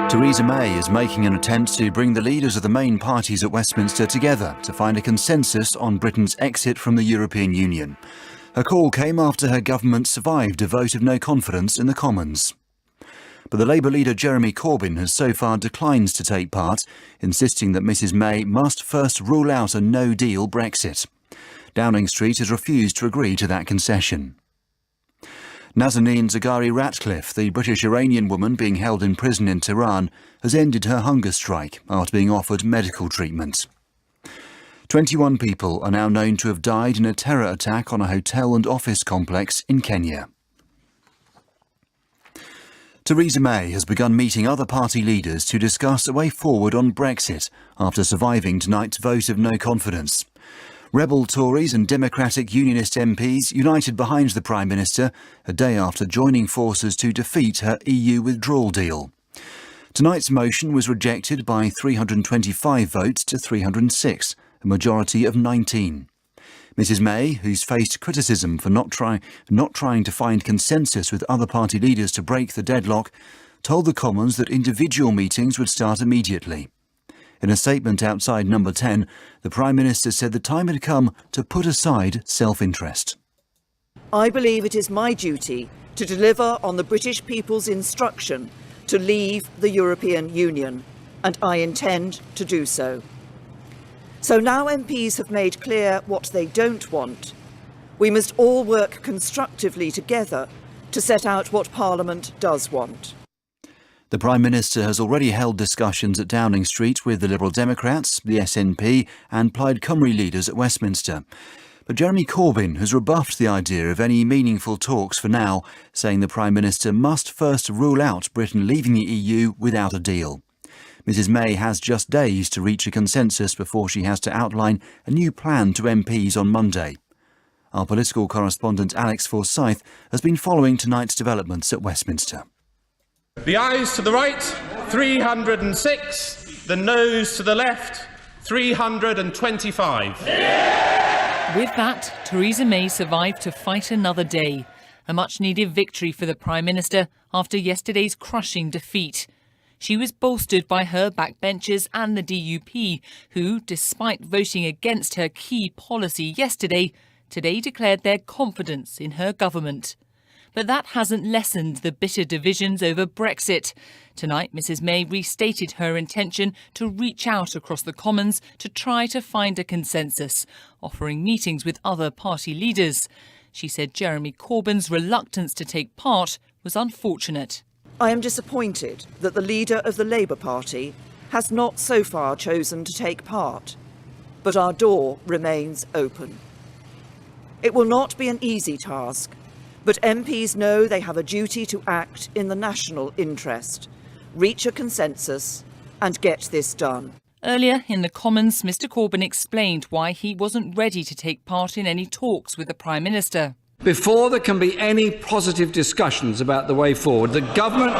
Theresa May is making an attempt to bring the leaders of the main parties at Westminster together to find a consensus on Britain's exit from the European Union. Her call came after her government survived a vote of no confidence in the Commons. But the Labour leader Jeremy Corbyn has so far declined to take part, insisting that Mrs May must first rule out a no-deal Brexit. Downing Street has refused to agree to that concession. Nazanin Zaghari Ratcliffe, the British Iranian woman being held in prison in Tehran, has ended her hunger strike after being offered medical treatment. 21 people are now known to have died in a terror attack on a hotel and office complex in Kenya. Theresa May has begun meeting other party leaders to discuss a way forward on Brexit after surviving tonight's vote of no confidence. Rebel Tories and Democratic Unionist MPs united behind the Prime Minister a day after joining forces to defeat her EU withdrawal deal. Tonight's motion was rejected by 325 votes to 306, a majority of 19. Mrs May, who's faced criticism for not trying to find consensus with other party leaders to break the deadlock, told the Commons that individual meetings would start immediately. In a statement outside Number 10, the Prime Minister said the time had come to put aside self-interest. I believe it is my duty to deliver on the British people's instruction to leave the European Union, and I intend to do so. So now MPs have made clear what they don't want. We must all work constructively together to set out what Parliament does want. The Prime Minister has already held discussions at Downing Street with the Liberal Democrats, the SNP and Plaid Cymru leaders at Westminster. But Jeremy Corbyn has rebuffed the idea of any meaningful talks for now, saying the Prime Minister must first rule out Britain leaving the EU without a deal. Mrs May has just days to reach a consensus before she has to outline a new plan to MPs on Monday. Our political correspondent Alex Forsyth has been following tonight's developments at Westminster. The ayes to the right, 306. The noes to the left, 325. With that, Theresa May survived to fight another day. A much-needed victory for the Prime Minister after yesterday's crushing defeat. She was bolstered by her backbenchers and the DUP, who, despite voting against her key policy yesterday, today declared their confidence in her government. But that hasn't lessened the bitter divisions over Brexit. Tonight, Mrs May restated her intention to reach out across the Commons to try to find a consensus, offering meetings with other party leaders. She said Jeremy Corbyn's reluctance to take part was unfortunate. I am disappointed that the leader of the Labour Party has not so far chosen to take part, but our door remains open. It will not be an easy task, but MPs know they have a duty to act in the national interest, reach a consensus and get this done. Earlier in the Commons, Mr Corbyn explained why he wasn't ready to take part in any talks with the Prime Minister. Before there can be any positive discussions about the way forward, the government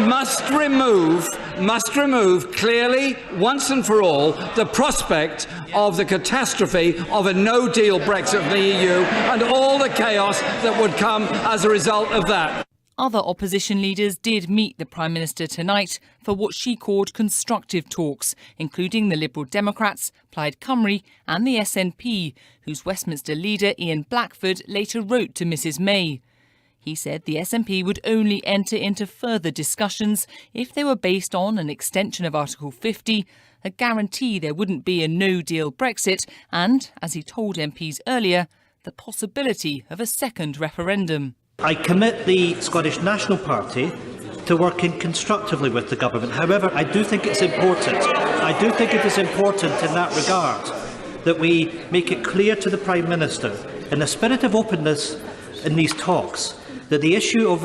must remove clearly, once and for all, the prospect of the catastrophe of a no-deal Brexit from the EU and all the chaos that would come as a result of that. Other opposition leaders did meet the Prime Minister tonight for what she called constructive talks, including the Liberal Democrats, Plaid Cymru and the SNP, whose Westminster leader Ian Blackford later wrote to Mrs May. He said the SNP would only enter into further discussions if they were based on an extension of Article 50, a guarantee there wouldn't be a no-deal Brexit and, as he told MPs earlier, the possibility of a second referendum. I commit the Scottish National Party to working constructively with the government. However, I do think it's important. I do think it is important in that regard that we make it clear to the Prime Minister, in a spirit of openness in these talks, that the issue of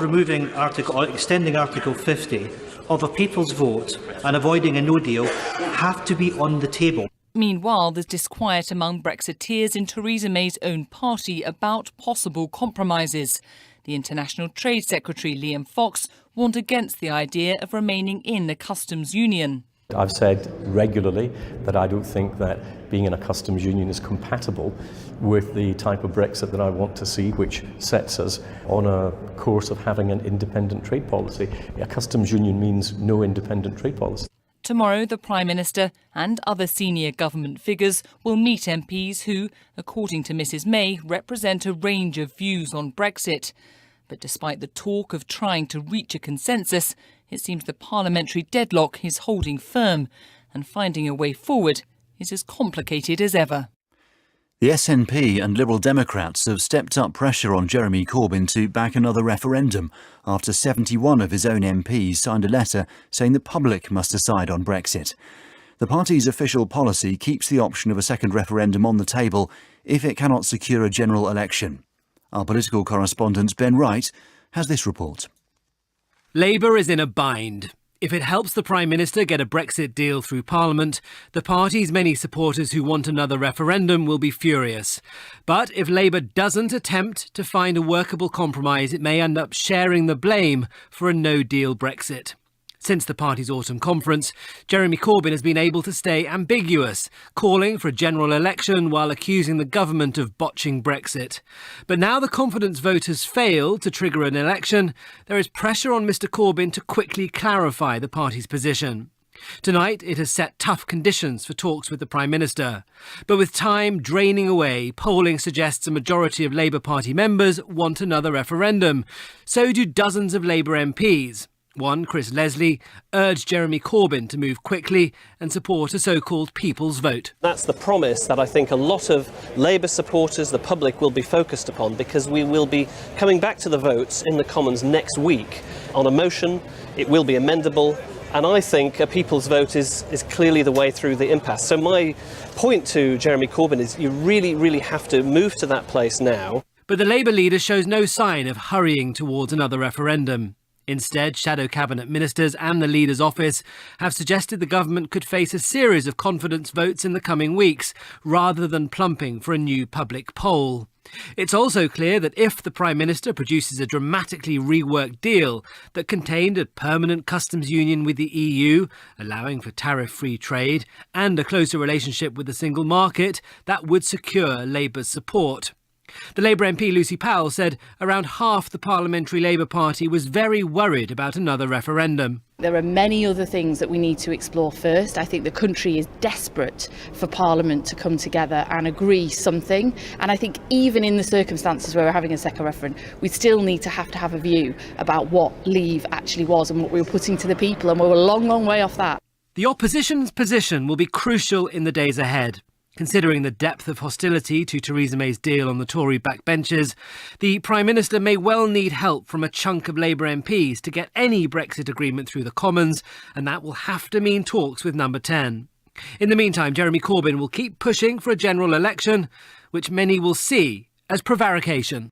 extending Article 50 of a people's vote and avoiding a no deal have to be on the table. Meanwhile, there's disquiet among Brexiteers in Theresa May's own party about possible compromises. The International Trade Secretary, Liam Fox, warned against the idea of remaining in the customs union. I've said regularly that I don't think that being in a customs union is compatible with the type of Brexit that I want to see, which sets us on a course of having an independent trade policy. A customs union means no independent trade policy. Tomorrow, the Prime Minister and other senior government figures will meet MPs who, according to Mrs May, represent a range of views on Brexit. But despite the talk of trying to reach a consensus, it seems the parliamentary deadlock is holding firm, and finding a way forward is as complicated as ever. The SNP and Liberal Democrats have stepped up pressure on Jeremy Corbyn to back another referendum after 71 of his own MPs signed a letter saying the public must decide on Brexit. The party's official policy keeps the option of a second referendum on the table if it cannot secure a general election. Our political correspondent Ben Wright has this report. Labour is in a bind. If it helps the Prime Minister get a Brexit deal through Parliament, the party's many supporters who want another referendum will be furious. But if Labour doesn't attempt to find a workable compromise, it may end up sharing the blame for a no-deal Brexit. Since the party's autumn conference, Jeremy Corbyn has been able to stay ambiguous, calling for a general election while accusing the government of botching Brexit. But now the confidence vote has failed to trigger an election, there is pressure on Mr Corbyn to quickly clarify the party's position. Tonight, it has set tough conditions for talks with the Prime Minister. But with time draining away, polling suggests a majority of Labour Party members want another referendum. So do dozens of Labour MPs. One, Chris Leslie, urged Jeremy Corbyn to move quickly and support a so-called people's vote. That's the promise that I think a lot of Labour supporters, the public, will be focused upon, because we will be coming back to the votes in the Commons next week on a motion. It will be amendable, and I think a people's vote is clearly the way through the impasse. So my point to Jeremy Corbyn is you really have to move to that place now. But the Labour leader shows no sign of hurrying towards another referendum. Instead, shadow cabinet ministers and the leader's office have suggested the government could face a series of confidence votes in the coming weeks, rather than plumping for a new public poll. It's also clear that if the Prime Minister produces a dramatically reworked deal that contained a permanent customs union with the EU, allowing for tariff-free trade, and a closer relationship with the single market, that would secure Labour's support. The Labour MP Lucy Powell said around half the Parliamentary Labour Party was very worried about another referendum. There are many other things that we need to explore first. I think the country is desperate for Parliament to come together and agree something. And I think even in the circumstances where we're having a second referendum, we still need to have a view about what leave actually was and what we were putting to the people. And we're a long way off that. The opposition's position will be crucial in the days ahead. Considering the depth of hostility to Theresa May's deal on the Tory backbenches, the Prime Minister may well need help from a chunk of Labour MPs to get any Brexit agreement through the Commons, and that will have to mean talks with Number 10. In the meantime, Jeremy Corbyn will keep pushing for a general election, which many will see as prevarication.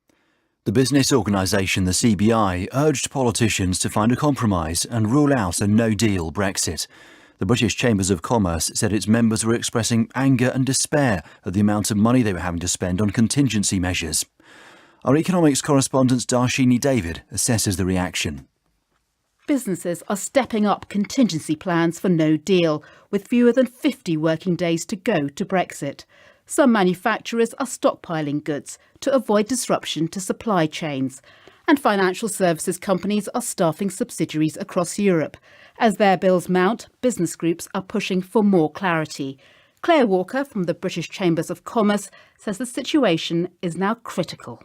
The business organisation, the CBI, urged politicians to find a compromise and rule out a no-deal Brexit. The British Chambers of Commerce said its members were expressing anger and despair at the amount of money they were having to spend on contingency measures. Our economics correspondent Darshini David assesses the reaction. Businesses are stepping up contingency plans for no deal, with fewer than 50 working days to go to Brexit. Some manufacturers are stockpiling goods to avoid disruption to supply chains. And financial services companies are staffing subsidiaries across Europe. As their bills mount, business groups are pushing for more clarity. Claire Walker from the British Chambers of Commerce says the situation is now critical.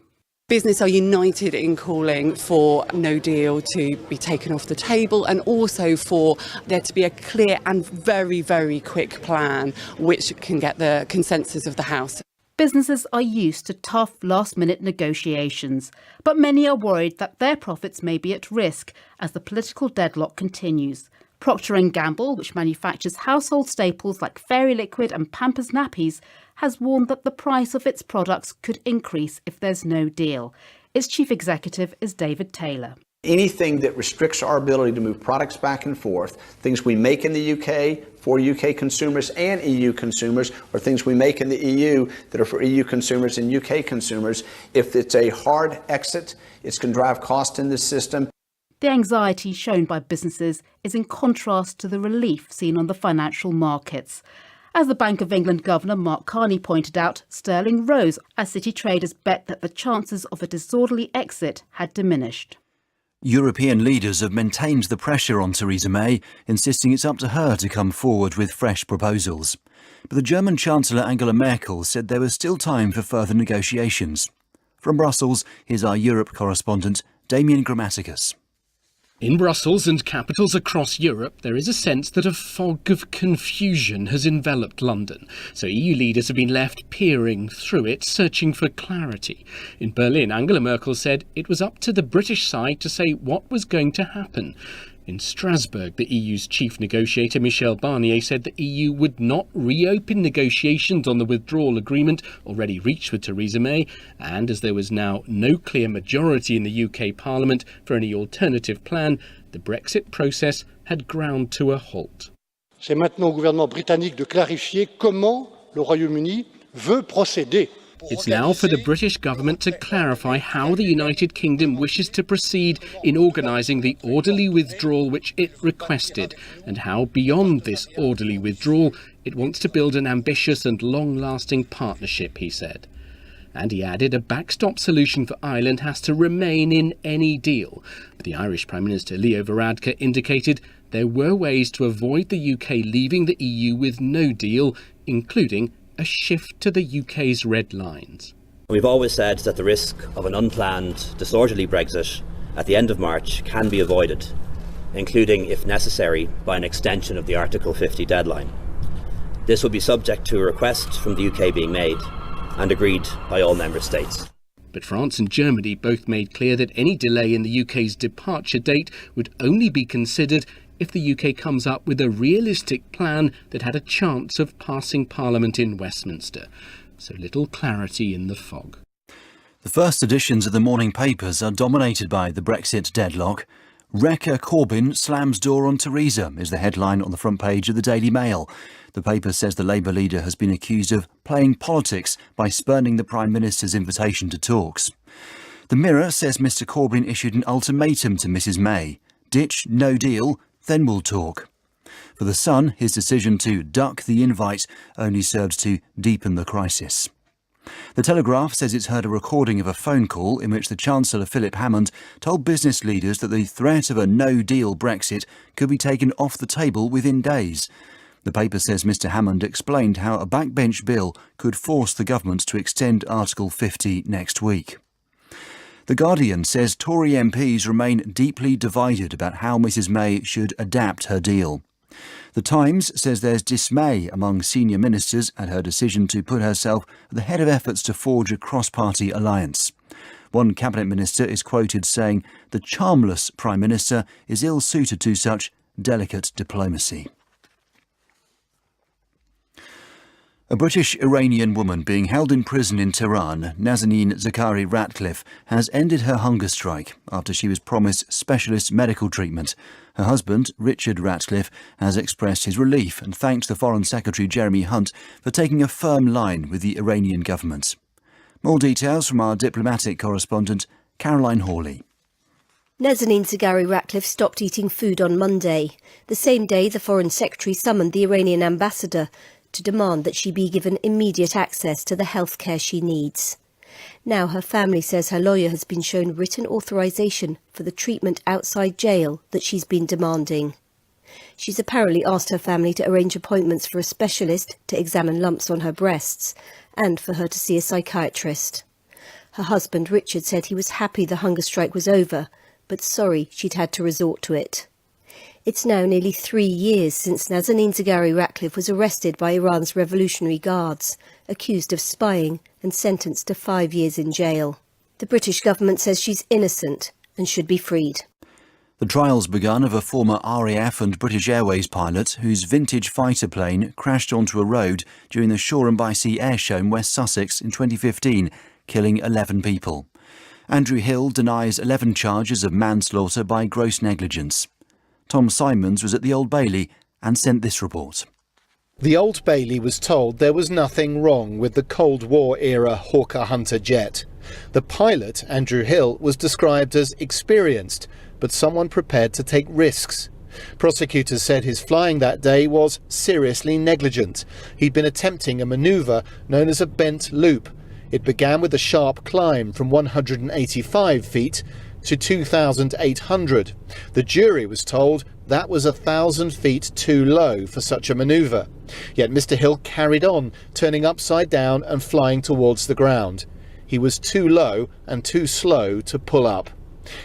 Business are united in calling for no deal to be taken off the table, and also for there to be a clear and very quick plan which can get the consensus of the House. Businesses are used to tough last-minute negotiations, but many are worried that their profits may be at risk as the political deadlock continues. Procter & Gamble, which manufactures household staples like Fairy Liquid and Pampers nappies, has warned that the price of its products could increase if there's no deal. Its chief executive is David Taylor. Anything that restricts our ability to move products back and forth, things we make in the UK for UK consumers and EU consumers, or things we make in the EU that are for EU consumers and UK consumers, if it's a hard exit, it's going to drive cost in this system. The anxiety shown by businesses is in contrast to the relief seen on the financial markets. As the Bank of England Governor Mark Carney pointed out, sterling rose as city traders bet that the chances of a disorderly exit had diminished. European leaders have maintained the pressure on Theresa May, insisting it's up to her to come forward with fresh proposals. But the German Chancellor Angela Merkel said there was still time for further negotiations. From Brussels, here's our Europe correspondent, Damien Grammaticus. In Brussels and capitals across Europe, there is a sense that a fog of confusion has enveloped London, so EU leaders have been left peering through it, searching for clarity. In Berlin, Angela Merkel said it was up to the British side to say what was going to happen. In Strasbourg, the EU's chief negotiator Michel Barnier said the EU would not reopen negotiations on the withdrawal agreement already reached with Theresa May, and as there was now no clear majority in the UK Parliament for any alternative plan, the Brexit process had ground to a halt. C'est maintenant au gouvernement britannique de clarifier comment le Royaume-Uni veut procéder. It's now for the British government to clarify how the United Kingdom wishes to proceed in organising the orderly withdrawal which it requested, and how beyond this orderly withdrawal it wants to build an ambitious and long-lasting partnership, he said. And he added a backstop solution for Ireland has to remain in any deal. But the Irish Prime Minister Leo Varadkar indicated there were ways to avoid the UK leaving the EU with no deal, including a shift to the UK's red lines. We've always said that the risk of an unplanned, disorderly Brexit at the end of March can be avoided, including, if necessary, by an extension of the Article 50 deadline. This will be subject to a request from the UK being made and agreed by all member states. But France and Germany both made clear that any delay in the UK's departure date would only be considered if the UK comes up with a realistic plan that had a chance of passing Parliament in Westminster. So little clarity in the fog. The first editions of the morning papers are dominated by the Brexit deadlock. Wrecker Corbyn slams door on Theresa is the headline on the front page of the Daily Mail. The paper says the Labour leader has been accused of playing politics by spurning the Prime Minister's invitation to talks. The Mirror says Mr Corbyn issued an ultimatum to Mrs May. Ditch no deal, then we'll talk. For The Sun, his decision to duck the invite only serves to deepen the crisis. The Telegraph says it's heard a recording of a phone call in which the Chancellor Philip Hammond told business leaders that the threat of a no-deal Brexit could be taken off the table within days. The paper says Mr Hammond explained how a backbench bill could force the government to extend Article 50 next week. The Guardian says Tory MPs remain deeply divided about how Mrs May should adapt her deal. The Times says there's dismay among senior ministers at her decision to put herself at the head of efforts to forge a cross-party alliance. One cabinet minister is quoted saying the charmless Prime Minister is ill-suited to such delicate diplomacy. A British Iranian woman being held in prison in Tehran, Nazanin Zaghari-Ratcliffe, has ended her hunger strike after she was promised specialist medical treatment. Her husband, Richard Ratcliffe, has expressed his relief and thanked the Foreign Secretary Jeremy Hunt for taking a firm line with the Iranian government. More details from our diplomatic correspondent, Caroline Hawley. Nazanin Zaghari-Ratcliffe stopped eating food on Monday, the same day the Foreign Secretary summoned the Iranian ambassador to demand that she be given immediate access to the health care she needs. Now her family says her lawyer has been shown written authorisation for the treatment outside jail that she's been demanding. She's apparently asked her family to arrange appointments for a specialist to examine lumps on her breasts and for her to see a psychiatrist. Her husband Richard said he was happy the hunger strike was over, but sorry she'd had to resort to it. It's now nearly 3 years since Nazanin Zaghari-Ratcliffe was arrested by Iran's Revolutionary Guards, accused of spying and sentenced to 5 years in jail. The British government says she's innocent and should be freed. The trial's begun of a former RAF and British Airways pilot whose vintage fighter plane crashed onto a road during the Shoreham by Sea air show in West Sussex in 2015, killing 11 people. Andrew Hill denies 11 charges of manslaughter by gross negligence. Tom Simons was at the Old Bailey and sent this report. The Old Bailey was told there was nothing wrong with the Cold War-era Hawker Hunter jet. The pilot, Andrew Hill, was described as experienced, but someone prepared to take risks. Prosecutors said his flying that day was seriously negligent. He'd been attempting a manoeuvre known as a bent loop. It began with a sharp climb from 185 feet to 2,800. The jury was told that was 1,000 feet too low for such a manoeuvre. Yet Mr Hill carried on, turning upside down and flying towards the ground. He was too low and too slow to pull up.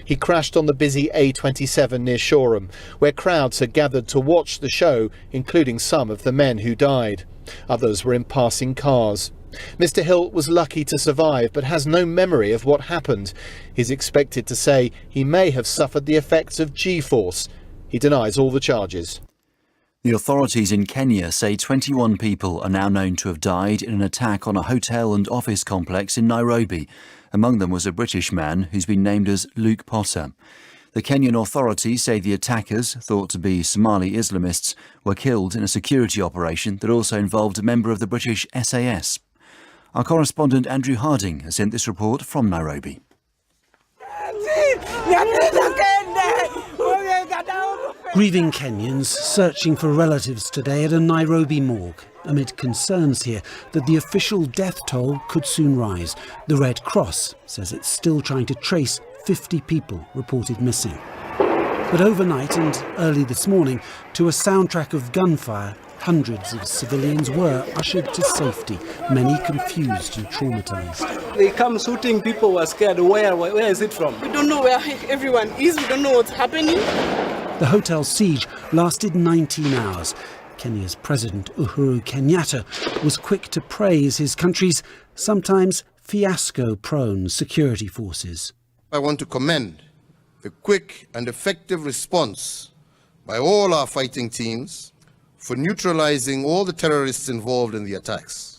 He crashed on the busy A27 near Shoreham, where crowds had gathered to watch the show, including some of the men who died. Others were in passing cars. Mr Hill was lucky to survive, but has no memory of what happened. He's expected to say he may have suffered the effects of G-force. He denies all the charges. The authorities in Kenya say 21 people are now known to have died in an attack on a hotel and office complex in Nairobi. Among them was a British man who's been named as Luke Potter. The Kenyan authorities say the attackers, thought to be Somali Islamists, were killed in a security operation that also involved a member of the British SAS. Our correspondent Andrew Harding has sent this report from Nairobi. Grieving Kenyans searching for relatives today at a Nairobi morgue, amid concerns here that the official death toll could soon rise. The Red Cross says it's still trying to trace 50 people reported missing. But overnight and early this morning, to a soundtrack of gunfire, hundreds of civilians were ushered to safety, many confused and traumatised. They come shooting, people were scared. Where is it from? We don't know where everyone is, we don't know what's happening. The hotel siege lasted 19 hours. Kenya's President Uhuru Kenyatta was quick to praise his country's sometimes fiasco-prone security forces. I want to commend the quick and effective response by all our fighting teams for neutralising all the terrorists involved in the attacks.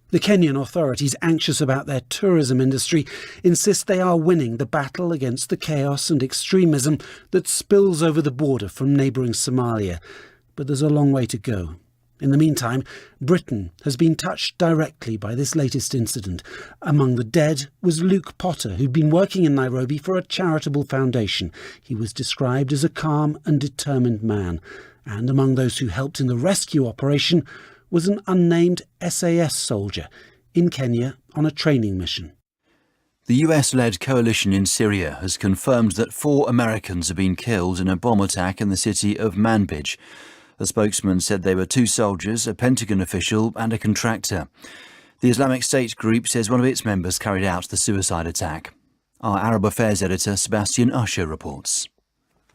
The Kenyan authorities, anxious about their tourism industry, insist they are winning the battle against the chaos and extremism that spills over the border from neighbouring Somalia. But there's a long way to go. In the meantime, Britain has been touched directly by this latest incident. Among the dead was Luke Potter, who'd been working in Nairobi for a charitable foundation. He was described as a calm and determined man. And among those who helped in the rescue operation was an unnamed SAS soldier in Kenya on a training mission. The US-led coalition in Syria has confirmed that 4 Americans have been killed in a bomb attack in the city of Manbij. A spokesman said they were 2 soldiers, a Pentagon official and a contractor. The Islamic State group says one of its members carried out the suicide attack. Our Arab Affairs editor Sebastian Usher reports.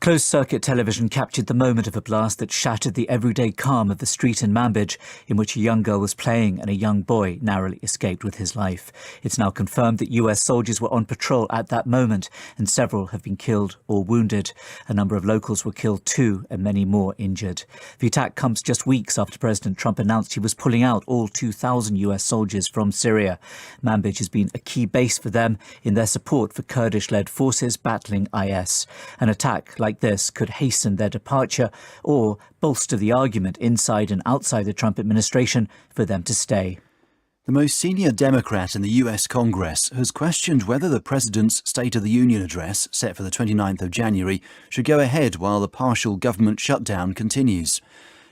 Closed-circuit television captured the moment of a blast that shattered the everyday calm of the street in Manbij, in which a young girl was playing and a young boy narrowly escaped with his life. It's now confirmed that US soldiers were on patrol at that moment, and several have been killed or wounded. A number of locals were killed too, and many more injured. The attack comes just weeks after President Trump announced he was pulling out all 2,000 US soldiers from Syria. Manbij has been a key base for them in their support for Kurdish-led forces battling IS. An attack like this could hasten their departure or bolster the argument inside and outside the Trump administration for them to stay. The most senior Democrat in the US Congress has questioned whether the President's State of the Union address, set for the 29th of January, should go ahead while the partial government shutdown continues.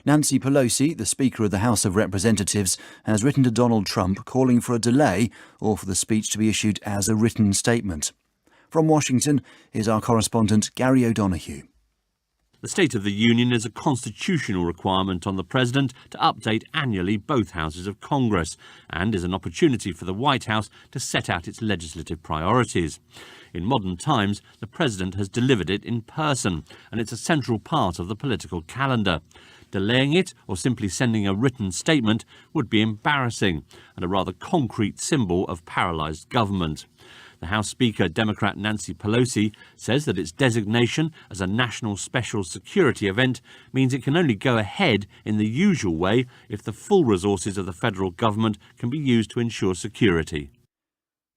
Nancy Pelosi, the Speaker of the House of Representatives, has written to Donald Trump calling for a delay or for the speech to be issued as a written statement. From Washington is our correspondent Gary O'Donoghue. The State of the Union is a constitutional requirement on the President to update annually both houses of Congress and is an opportunity for the White House to set out its legislative priorities. In modern times, the President has delivered it in person, and it's a central part of the political calendar. Delaying it or simply sending a written statement would be embarrassing and a rather concrete symbol of paralysed government. The House Speaker, Democrat Nancy Pelosi, says that its designation as a national special security event means it can only go ahead in the usual way if the full resources of the federal government can be used to ensure security.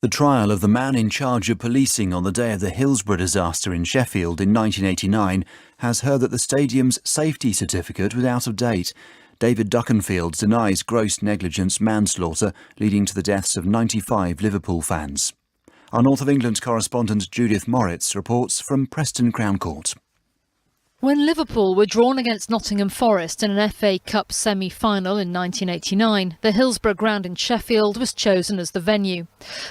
The trial of the man in charge of policing on the day of the Hillsborough disaster in Sheffield in 1989 has heard that the stadium's safety certificate was out of date. David Duckenfield denies gross negligence manslaughter, leading to the deaths of 95 Liverpool fans. Our North of England correspondent Judith Moritz reports from Preston Crown Court. When Liverpool were drawn against Nottingham Forest in an FA Cup semi-final in 1989, the Hillsborough ground in Sheffield was chosen as the venue.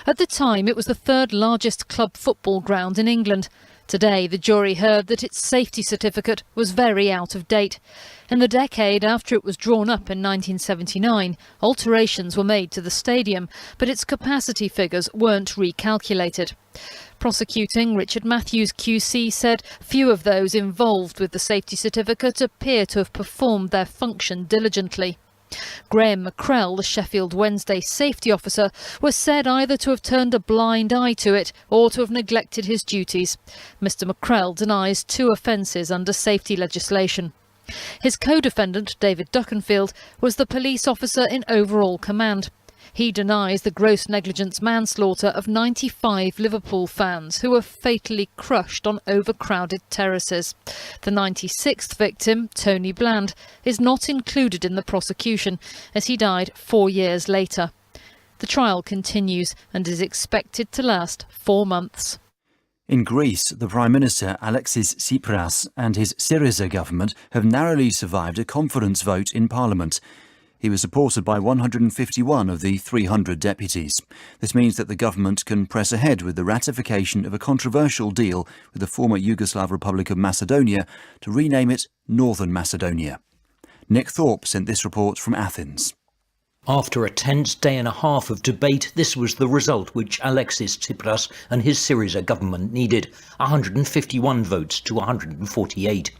At the time, it was the third largest club football ground in England. Today, the jury heard that its safety certificate was very out of date. In the decade after it was drawn up in 1979, alterations were made to the stadium, but its capacity figures weren't recalculated. Prosecuting Richard Matthews QC said few of those involved with the safety certificate appear to have performed their function diligently. Graham McCrell, the Sheffield Wednesday safety officer, was said either to have turned a blind eye to it or to have neglected his duties. Mr McCrell denies 2 offences under safety legislation. His co-defendant, David Duckenfield, was the police officer in overall command. He denies the gross negligence manslaughter of 95 Liverpool fans who were fatally crushed on overcrowded terraces. The 96th victim, Tony Bland, is not included in the prosecution as he died 4 years later. The trial continues and is expected to last 4 months. In Greece, the Prime Minister Alexis Tsipras and his Syria government have narrowly survived a confidence vote in Parliament. He was supported by 151 of the 300 deputies. This means that the government can press ahead with the ratification of a controversial deal with the former Yugoslav Republic of Macedonia to rename it Northern Macedonia. Nick Thorpe sent this report from Athens. After a tense day and a half of debate, this was the result which Alexis Tsipras and his Syriza government needed, 151 votes to 148.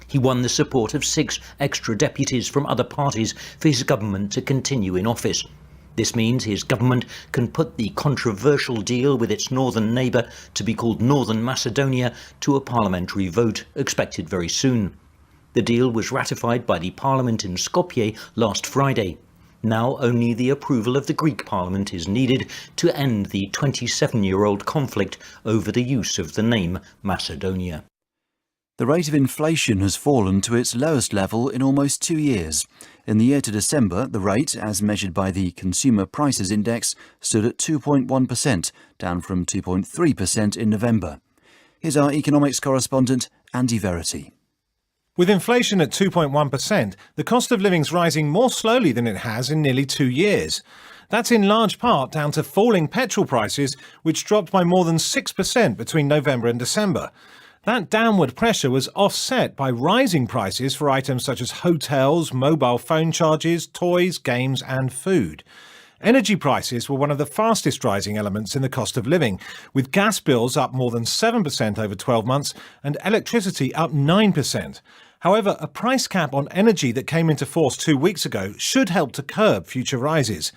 He won the support of 6 extra deputies from other parties for his government to continue in office. This means his government can put the controversial deal with its northern neighbour, to be called Northern Macedonia, to a parliamentary vote, expected very soon. The deal was ratified by the parliament in Skopje last Friday. Now only the approval of the Greek parliament is needed to end the 27-year-old conflict over the use of the name Macedonia. The rate of inflation has fallen to its lowest level in almost 2 years. In the year to December, the rate, as measured by the Consumer Prices Index, stood at 2.1%, down from 2.3% in November. Here's our economics correspondent, Andy Verity. With inflation at 2.1%, the cost of living's rising more slowly than it has in nearly 2 years. That's in large part down to falling petrol prices, which dropped by more than 6% between November and December. That downward pressure was offset by rising prices for items such as hotels, mobile phone charges, toys, games and food. Energy prices were one of the fastest rising elements in the cost of living, with gas bills up more than 7% over 12 months and electricity up 9%. However, a price cap on energy that came into force 2 weeks ago should help to curb future rises.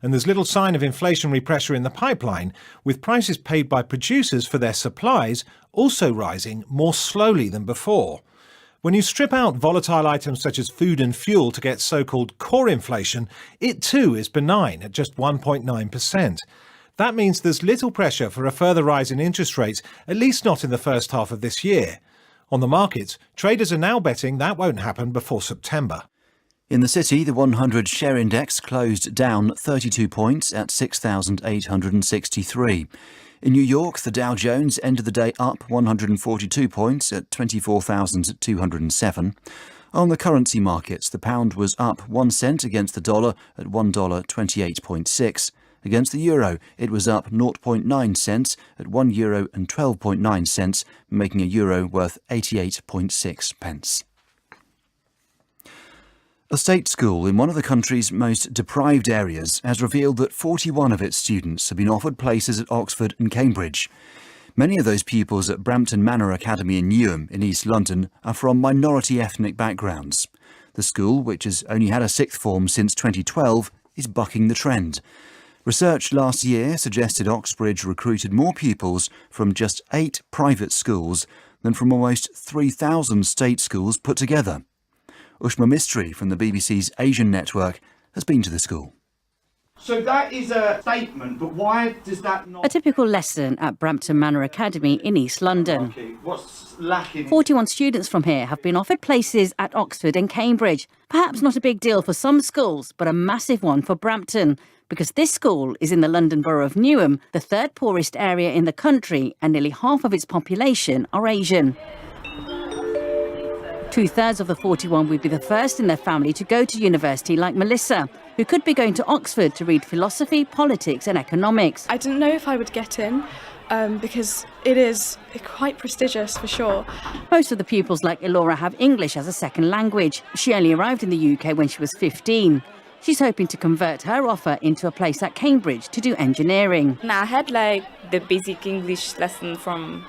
And there's little sign of inflationary pressure in the pipeline, with prices paid by producers for their supplies also rising more slowly than before. When you strip out volatile items such as food and fuel to get so-called core inflation, it too is benign at just 1.9%. That means there's little pressure for a further rise in interest rates, at least not in the first half of this year. On the markets, traders are now betting that won't happen before September. In the city, the 100 share index closed down 32 points at 6,863. In New York, the Dow Jones ended the day up 142 points at 24,207. On the currency markets, the pound was up 1 cent against the dollar at $1.28.6. Against the euro, it was up 0.9 cents at €1.12.9, making a euro worth 88.6 pence. A state school in one of the country's most deprived areas has revealed that 41 of its students have been offered places at Oxford and Cambridge. Many of those pupils at Brampton Manor Academy in Newham in East London are from minority ethnic backgrounds. The school, which has only had a sixth form since 2012, is bucking the trend. Research last year suggested Oxbridge recruited more pupils from just 8 private schools than from almost 3,000 state schools put together. Ushma Mistry from the BBC's Asian network has been to the school. So that is a statement, but why does that not... A typical lesson at Brampton Manor Academy in East London. Okay, what's lacking? 41 students from here have been offered places at Oxford and Cambridge. Perhaps not a big deal for some schools, but a massive one for Brampton, because this school is in the London borough of Newham, the third poorest area in the country, and nearly half of its population are Asian. 2/3 of the 41 would be the first in their family to go to university, like Melissa, who could be going to Oxford to read philosophy, politics and economics. I didn't know if I would get in because it is quite prestigious for sure. Most of the pupils, like Elora, have English as a second language. She only arrived in the UK when she was 15. She's hoping to convert her offer into a place at Cambridge to do engineering. I had the basic English lesson from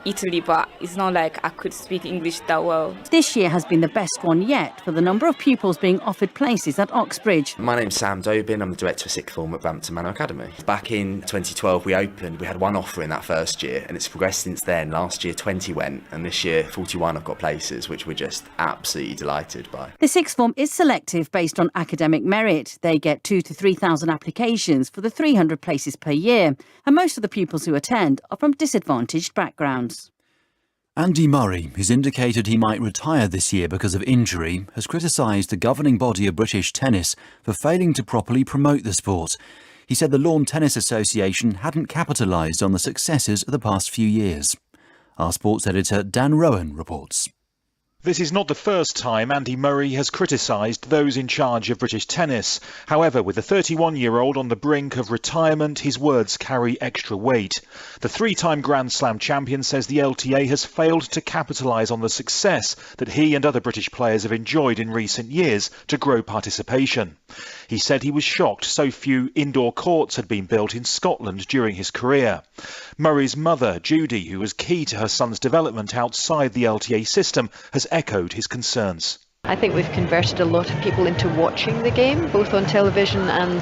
Italy, but it's not like I could speak English that well. This year has been the best one yet for the number of pupils being offered places at Oxbridge. My name's Sam Dobin, I'm the director of sixth form at Brampton Manor Academy. Back in 2012 we opened, we had one offer in that first year and it's progressed since then. Last year 20 went and this year 41 have got places, which we're just absolutely delighted by. The sixth form is selective based on academic merit. They get 2,000 to 3,000 applications for the 300 places per year, and most of the pupils who attend are from disadvantaged backgrounds. Andy Murray, who's indicated he might retire this year because of injury, has criticised the governing body of British tennis for failing to properly promote the sport. He said the Lawn Tennis Association hadn't capitalised on the successes of the past few years. Our sports editor Dan Rowan reports. This is not the first time Andy Murray has criticised those in charge of British tennis. However, with the 31-year-old on the brink of retirement, his words carry extra weight. The three-time Grand Slam champion says the LTA has failed to capitalise on the success that he and other British players have enjoyed in recent years to grow participation. He said he was shocked so few indoor courts had been built in Scotland during his career. Murray's mother, Judy, who was key to her son's development outside the LTA system, has echoed his concerns. I think we've converted a lot of people into watching the game, both on television and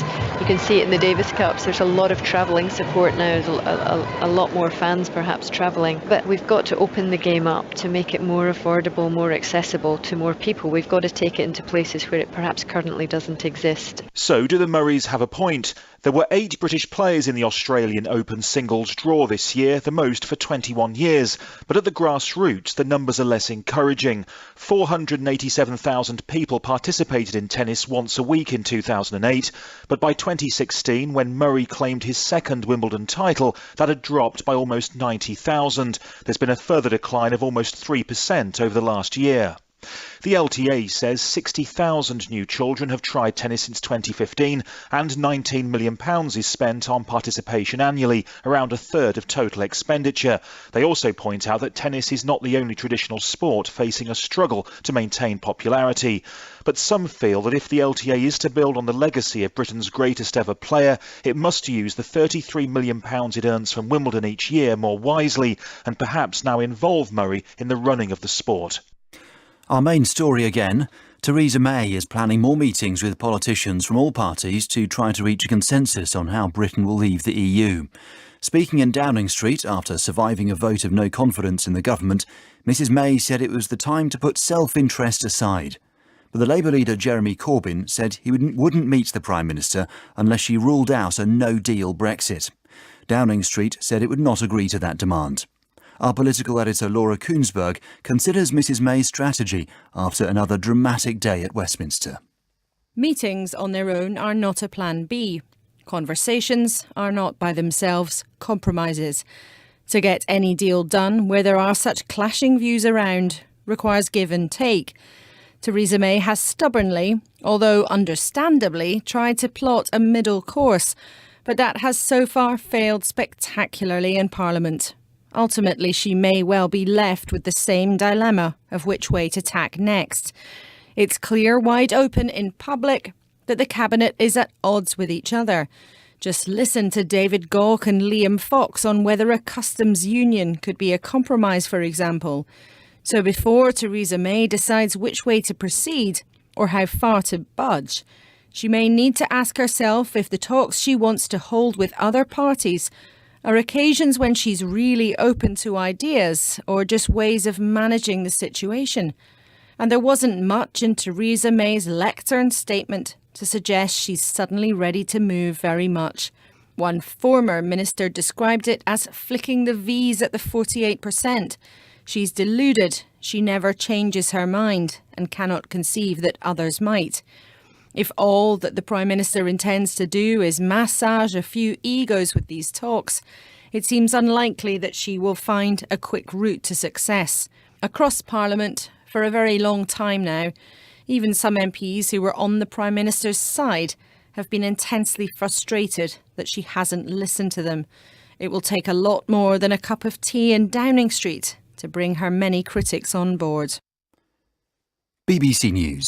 you can see it in the Davis Cups. There's a lot of travelling support now, there's a lot more fans perhaps travelling. But we've got to open the game up to make it more affordable, more accessible to more people. We've got to take it into places where it perhaps currently doesn't exist. So do the Murrays have a point? There were 8 British players in the Australian Open singles draw this year, the most for 21 years. But at the grassroots, the numbers are less encouraging. 487,000 people participated in tennis once a week in 2008. But by 2016, when Murray claimed his second Wimbledon title, that had dropped by almost 90,000. There's been a further decline of almost 3% over the last year. The LTA says 60,000 new children have tried tennis since 2015 and £19 million is spent on participation annually, around a third of total expenditure. They also point out that tennis is not the only traditional sport facing a struggle to maintain popularity. But some feel that if the LTA is to build on the legacy of Britain's greatest ever player, it must use the £33 million it earns from Wimbledon each year more wisely and perhaps now involve Murray in the running of the sport. Our main story again. Theresa May is planning more meetings with politicians from all parties to try to reach a consensus on how Britain will leave the EU. Speaking in Downing Street after surviving a vote of no confidence in the government, Mrs May said it was the time to put self-interest aside. But the Labour leader Jeremy Corbyn said he wouldn't meet the Prime Minister unless she ruled out a no-deal Brexit. Downing Street said it would not agree to that demand. Our political editor Laura Koonsberg considers Mrs May's strategy after another dramatic day at Westminster. Meetings on their own are not a plan B. Conversations are not by themselves compromises. To get any deal done where there are such clashing views around requires give and take. Theresa May has stubbornly, although understandably, tried to plot a middle course, but that has so far failed spectacularly in Parliament. Ultimately, she may well be left with the same dilemma of which way to tack next. It's clear wide open in public that the Cabinet is at odds with each other. Just listen to David Gauke and Liam Fox on whether a customs union could be a compromise, for example. So before Theresa May decides which way to proceed or how far to budge, she may need to ask herself if the talks she wants to hold with other parties are occasions when she's really open to ideas or just ways of managing the situation. And there wasn't much in Theresa May's lectern statement to suggest she's suddenly ready to move very much. One former minister described it as flicking the V's at the 48%. She's deluded, she never changes her mind and cannot conceive that others might. If all that the Prime Minister intends to do is massage a few egos with these talks, it seems unlikely that she will find a quick route to success. Across Parliament, for a very long time now. Even some MPs who were on the Prime Minister's side have been intensely frustrated that she hasn't listened to them. It will take a lot more than a cup of tea in Downing Street to bring her many critics on board. BBC News.